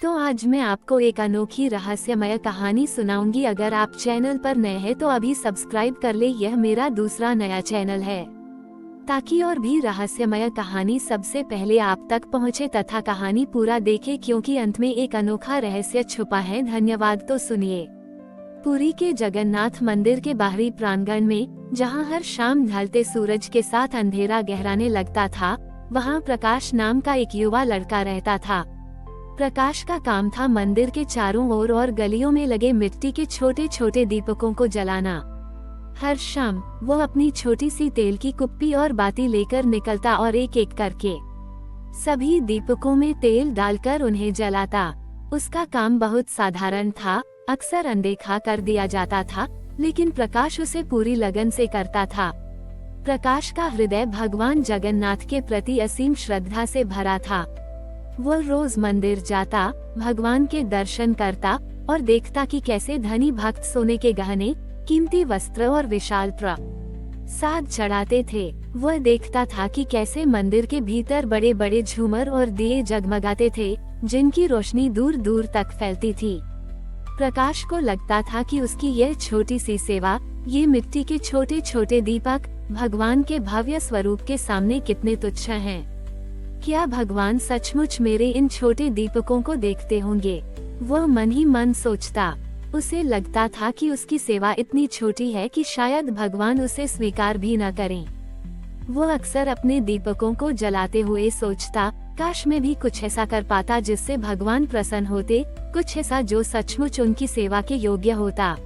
तो आज मैं आपको एक अनोखी रहस्यमय कहानी सुनाऊंगी। अगर आप चैनल पर नए हैं तो अभी सब्सक्राइब कर ले। यह मेरा दूसरा नया चैनल है ताकि और भी रहस्यमय कहानी सबसे पहले आप तक पहुंचे तथा कहानी पूरा देखें, क्योंकि अंत में एक अनोखा रहस्य छुपा है। धन्यवाद। तो सुनिए। पुरी के जगन्नाथ मंदिर के बाहरी प्रांगण में, जहां हर शाम ढलते सूरज के साथ अंधेरा गहराने लगता था, वहां प्रकाश नाम का एक युवा लड़का रहता था। प्रकाश का काम था मंदिर के चारों ओर और गलियों में लगे मिट्टी के छोटे छोटे दीपकों को जलाना। हर शाम वो अपनी छोटी सी तेल की कुप्पी और बाती लेकर निकलता और एक एक करके सभी दीपकों में तेल डालकर उन्हें जलाता। उसका काम बहुत साधारण था, अक्सर अनदेखा कर दिया जाता था, लेकिन प्रकाश उसे पूरी लगन से करता था। प्रकाश का हृदय भगवान जगन्नाथ के प्रति असीम श्रद्धा से भरा था। वो रोज मंदिर जाता, भगवान के दर्शन करता और देखता कि कैसे धनी भक्त सोने के गहने, कीमती वस्त्र और विशाल प्रसाद चढ़ाते थे। वह देखता था कि कैसे मंदिर के भीतर बड़े बड़े झूमर और दिए जगमगाते थे, जिनकी रोशनी दूर दूर तक फैलती थी। प्रकाश को लगता था कि उसकी यह छोटी सी सेवा, ये मिट्टी के छोटे छोटे दीपक, भगवान के भव्य स्वरूप के सामने कितने तुच्छ हैं। क्या भगवान सचमुच मेरे इन छोटे दीपकों को देखते होंगे? वह मन ही मन सोचता। उसे लगता था कि उसकी सेवा इतनी छोटी है कि शायद भगवान उसे स्वीकार भी न करें। वह अक्सर अपने दीपकों को जलाते हुए सोचता, काश मैं भी कुछ ऐसा कर पाता जिससे भगवान प्रसन्न होते, कुछ ऐसा जो सचमुच उनकी सेवा के योग्य होता।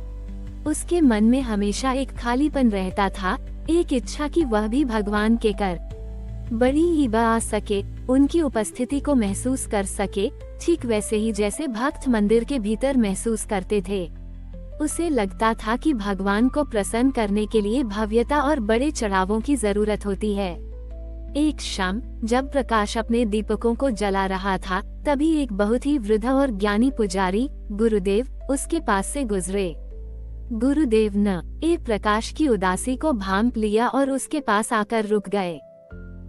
उसके मन में हमेशा एक खालीपन रहता था, एक इच्छा कि वह भी भगवान के कर बड़ी ही आ सके, उनकी उपस्थिति को महसूस कर सके, ठीक वैसे ही जैसे भक्त मंदिर के भीतर महसूस करते थे। उसे लगता था कि भगवान को प्रसन्न करने के लिए भव्यता और बड़े चढ़ावों की जरूरत होती है। एक शाम जब प्रकाश अपने दीपकों को जला रहा था, तभी एक बहुत ही वृद्ध और ज्ञानी पुजारी, गुरुदेव, उसके पास से गुजरे। गुरुदेव न ए प्रकाश की उदासी को भांप लिया और उसके पास आकर रुक गए।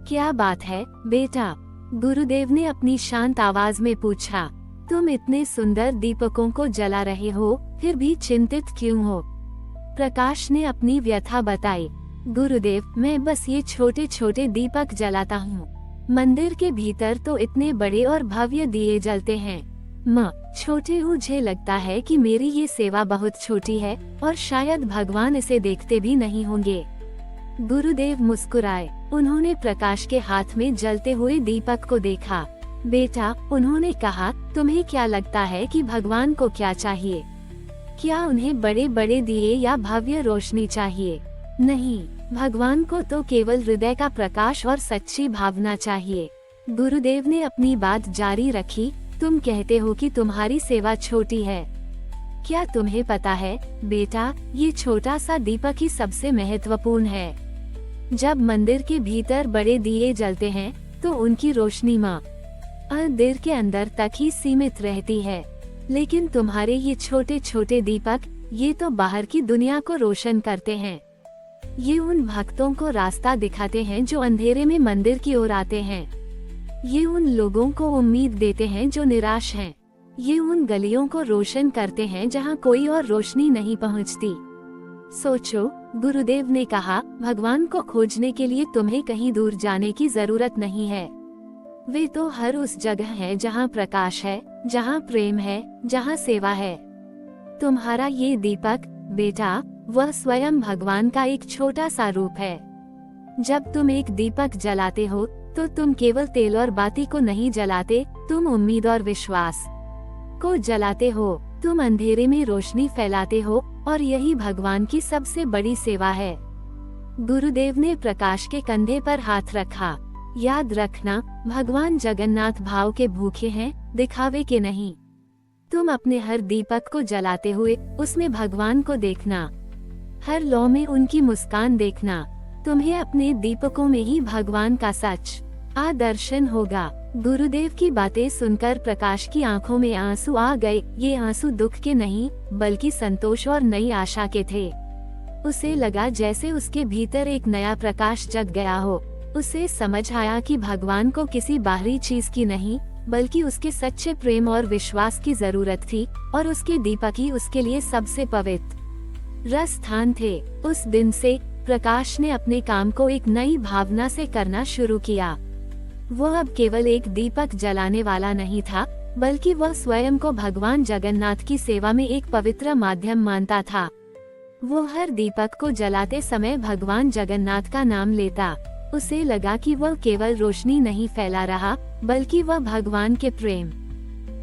क्या बात है बेटा? गुरुदेव ने अपनी शांत आवाज में पूछा। तुम इतने सुंदर दीपकों को जला रहे हो, फिर भी चिंतित क्यों हो? प्रकाश ने अपनी व्यथा बताई। गुरुदेव, मैं बस ये छोटे छोटे दीपक जलाता हूँ। मंदिर के भीतर तो इतने बड़े और भव्य दिए जलते हैं। छोटे मुझे लगता है कि मेरी ये सेवा बहुत छोटी है और शायद भगवान इसे देखते भी नहीं होंगे। गुरुदेव मुस्कुराए। उन्होंने प्रकाश के हाथ में जलते हुए दीपक को देखा। बेटा, उन्होंने कहा, तुम्हें क्या लगता है कि भगवान को क्या चाहिए? क्या उन्हें बड़े बड़े दिए या भव्य रोशनी चाहिए? नहीं, भगवान को तो केवल हृदय का प्रकाश और सच्ची भावना चाहिए। गुरुदेव ने अपनी बात जारी रखी। तुम कहते हो कि तुम्हारी सेवा छोटी है। क्या तुम्हें पता है बेटा, ये छोटा सा दीपक ही सबसे महत्वपूर्ण है। जब मंदिर के भीतर बड़े दिए जलते हैं, तो उनकी रोशनी मंदिर के अंदर तक ही सीमित रहती है, लेकिन तुम्हारे ये छोटे छोटे दीपक, ये तो बाहर की दुनिया को रोशन करते हैं। ये उन भक्तों को रास्ता दिखाते हैं जो अंधेरे में मंदिर की ओर आते हैं। ये उन लोगों को उम्मीद देते हैं जो निराश हैं। ये उन गलियों को रोशन करते हैं जहाँ कोई और रोशनी नहीं पहुँचती। सोचो, गुरुदेव ने कहा, भगवान को खोजने के लिए तुम्हें कहीं दूर जाने की जरूरत नहीं है। वे तो हर उस जगह है जहाँ प्रकाश है, जहाँ प्रेम है, जहाँ सेवा है। तुम्हारा ये दीपक बेटा, वह स्वयं भगवान का एक छोटा सा रूप है। जब तुम एक दीपक जलाते हो, तो तुम केवल तेल और बाती को नहीं जलाते, तुम उम्मीद और विश्वास को जलाते हो। तुम अंधेरे में रोशनी फैलाते हो, और यही भगवान की सबसे बड़ी सेवा है। गुरुदेव ने प्रकाश के कंधे पर हाथ रखा। याद रखना, भगवान जगन्नाथ भाव के भूखे हैं, दिखावे के नहीं। तुम अपने हर दीपक को जलाते हुए उसमें भगवान को देखना, हर लौ में उनकी मुस्कान देखना। तुम्हें अपने दीपकों में ही भगवान का सच दर्शन होगा। गुरुदेव की बातें सुनकर प्रकाश की आंखों में आंसू आ गए। ये आंसू दुख के नहीं, बल्कि संतोष और नई आशा के थे। उसे लगा जैसे उसके भीतर एक नया प्रकाश जग गया हो। उसे समझ आया कि भगवान को किसी बाहरी चीज की नहीं, बल्कि उसके सच्चे प्रेम और विश्वास की जरूरत थी, और उसके दीपक ही उसके लिए सबसे पवित्र स्थान थे। उस दिन से प्रकाश ने अपने काम को एक नई भावना से करना शुरू किया। वो अब केवल एक दीपक जलाने वाला नहीं था, बल्कि वह स्वयं को भगवान जगन्नाथ की सेवा में एक पवित्र माध्यम मानता था। वो हर दीपक को जलाते समय भगवान जगन्नाथ का नाम लेता। उसे लगा कि वह केवल रोशनी नहीं फैला रहा, बल्कि वह भगवान के प्रेम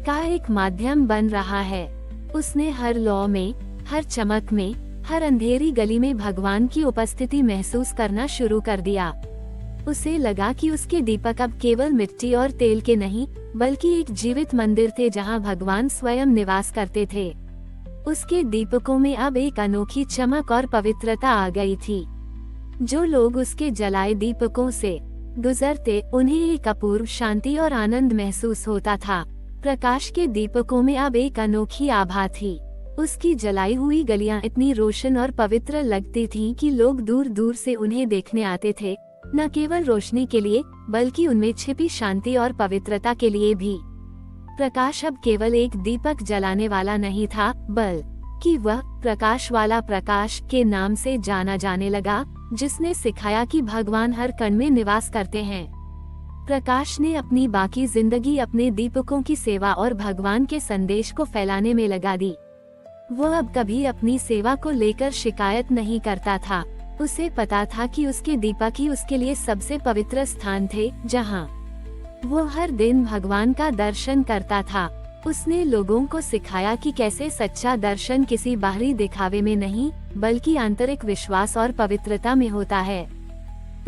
का एक माध्यम बन रहा है। उसने हर लौ में, हर चमक में, हर अंधेरी गली में भगवान की उपस्थिति महसूस करना शुरू कर दिया। उसे लगा कि उसके दीपक अब केवल मिट्टी और तेल के नहीं, बल्कि एक जीवित मंदिर थे जहां भगवान स्वयं निवास करते थे। उसके दीपकों में अब एक अनोखी चमक और पवित्रता आ गई थी। जो लोग उसके जलाए दीपकों से गुजरते, उन्हें एक अपूर्व शांति और आनंद महसूस होता था। प्रकाश के दीपकों में अब एक अनोखी आभा थी। उसकी जलाई हुई गलियां इतनी रोशन और पवित्र लगती थीं कि लोग दूर दूर से उन्हें देखने आते थे, न केवल रोशनी के लिए, बल्कि उनमें छिपी शांति और पवित्रता के लिए भी। प्रकाश अब केवल एक दीपक जलाने वाला नहीं था, बल्कि वह प्रकाश वाला प्रकाश के नाम से जाना जाने लगा, जिसने सिखाया कि भगवान हर कण में निवास करते हैं। प्रकाश ने अपनी बाकी जिंदगी अपने दीपकों की सेवा और भगवान के संदेश को फैलाने में लगा दी। वो अब कभी अपनी सेवा को लेकर शिकायत नहीं करता था। उसे पता था कि उसके दीपक ही उसके लिए सबसे पवित्र स्थान थे, जहां वो हर दिन भगवान का दर्शन करता था। उसने लोगों को सिखाया कि कैसे सच्चा दर्शन किसी बाहरी दिखावे में नहीं, बल्कि आंतरिक विश्वास और पवित्रता में होता है।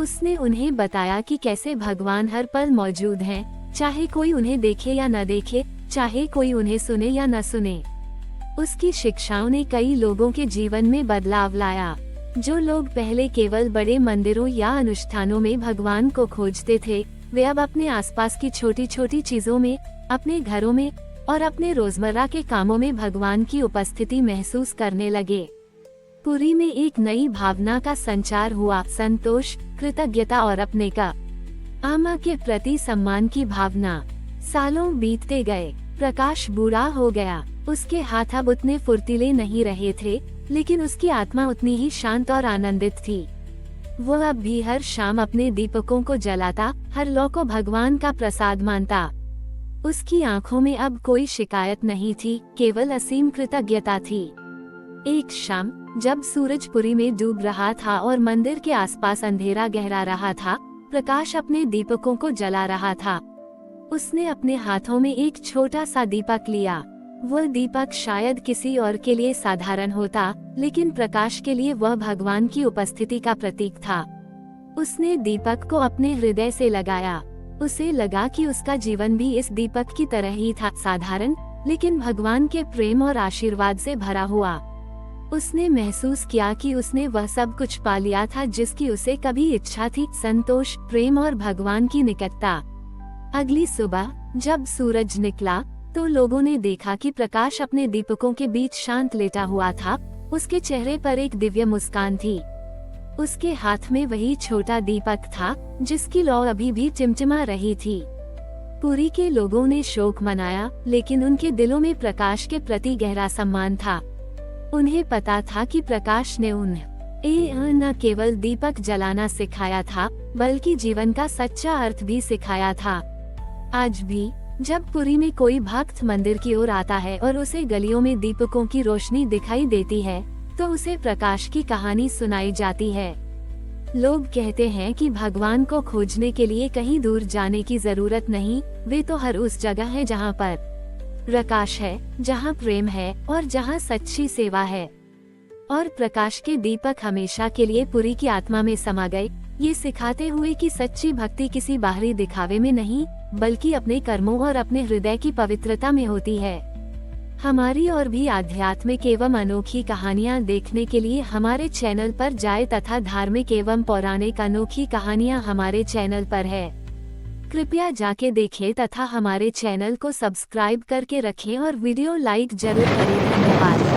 उसने उन्हें बताया कि कैसे भगवान हर पल मौजूद हैं, चाहे कोई उन्हें देखे या न देखे, चाहे कोई उन्हें सुने या न सुने। उसकी शिक्षाओं ने कई लोगों के जीवन में बदलाव लाया। जो लोग पहले केवल बड़े मंदिरों या अनुष्ठानों में भगवान को खोजते थे, वे अब अपने आसपास की छोटी छोटी चीजों में, अपने घरों में और अपने रोजमर्रा के कामों में भगवान की उपस्थिति महसूस करने लगे। पुरी में एक नई भावना का संचार हुआ, संतोष, कृतज्ञता और अपने का आमा के प्रति सम्मान की भावना। सालों बीतते गए, प्रकाश बूढ़ा हो गया। उसके हाथ अब उतने फुर्तीले नहीं रहे थे, लेकिन उसकी आत्मा उतनी ही शांत और आनंदित थी। वो अब भी हर शाम अपने दीपकों को जलाता, हर लौ को भगवान का प्रसाद मानता। उसकी आंखों में अब कोई शिकायत नहीं थी, केवल असीम कृतज्ञता थी। एक शाम जब सूरज पुरी में डूब रहा था और मंदिर के आसपास अंधेरा गहरा रहा था, प्रकाश अपने दीपकों को जला रहा था। उसने अपने हाथों में एक छोटा सा दीपक लिया। वह दीपक शायद किसी और के लिए साधारण होता, लेकिन प्रकाश के लिए वह भगवान की उपस्थिति का प्रतीक था। उसने दीपक को अपने हृदय से लगाया। उसे लगा कि उसका जीवन भी इस दीपक की तरह ही था, साधारण, लेकिन भगवान के प्रेम और आशीर्वाद से भरा हुआ। उसने महसूस किया कि उसने वह सब कुछ पा लिया था जिसकी उसे कभी इच्छा थी, संतोष, प्रेम और भगवान की निकटता। अगली सुबह जब सूरज निकला, तो लोगों ने देखा कि प्रकाश अपने दीपकों के बीच शांत लेटा हुआ था। उसके चेहरे पर एक दिव्य मुस्कान थी। उसके हाथ में वही छोटा दीपक था जिसकी लौ अभी भी टिमटिमा रही थी। पुरी के लोगों ने शोक मनाया, लेकिन उनके दिलों में प्रकाश के प्रति गहरा सम्मान था। उन्हें पता था कि प्रकाश ने उन्हें न केवल दीपक जलाना सिखाया था, बल्कि जीवन का सच्चा अर्थ भी सिखाया था। आज भी जब पुरी में कोई भक्त मंदिर की ओर आता है और उसे गलियों में दीपकों की रोशनी दिखाई देती है, तो उसे प्रकाश की कहानी सुनाई जाती है। लोग कहते हैं कि भगवान को खोजने के लिए कहीं दूर जाने की जरूरत नहीं, वे तो हर उस जगह है जहाँ पर प्रकाश है, जहाँ प्रेम है और जहाँ सच्ची सेवा है। और प्रकाश के दीपक हमेशा के लिए पुरी की आत्मा में समा गए, ये सिखाते हुए कि सच्ची भक्ति किसी बाहरी दिखावे में नहीं, बल्कि अपने कर्मों और अपने हृदय की पवित्रता में होती है। हमारी और भी आध्यात्मिक एवं अनोखी कहानियाँ देखने के लिए हमारे चैनल पर जाएं तथा धार्मिक एवं पौराणिक अनोखी कहानियाँ हमारे चैनल पर है। कृपया जाके देखें तथा हमारे चैनल को सब्सक्राइब करके रखें और वीडियो लाइक जरूर करें। धन्यवाद।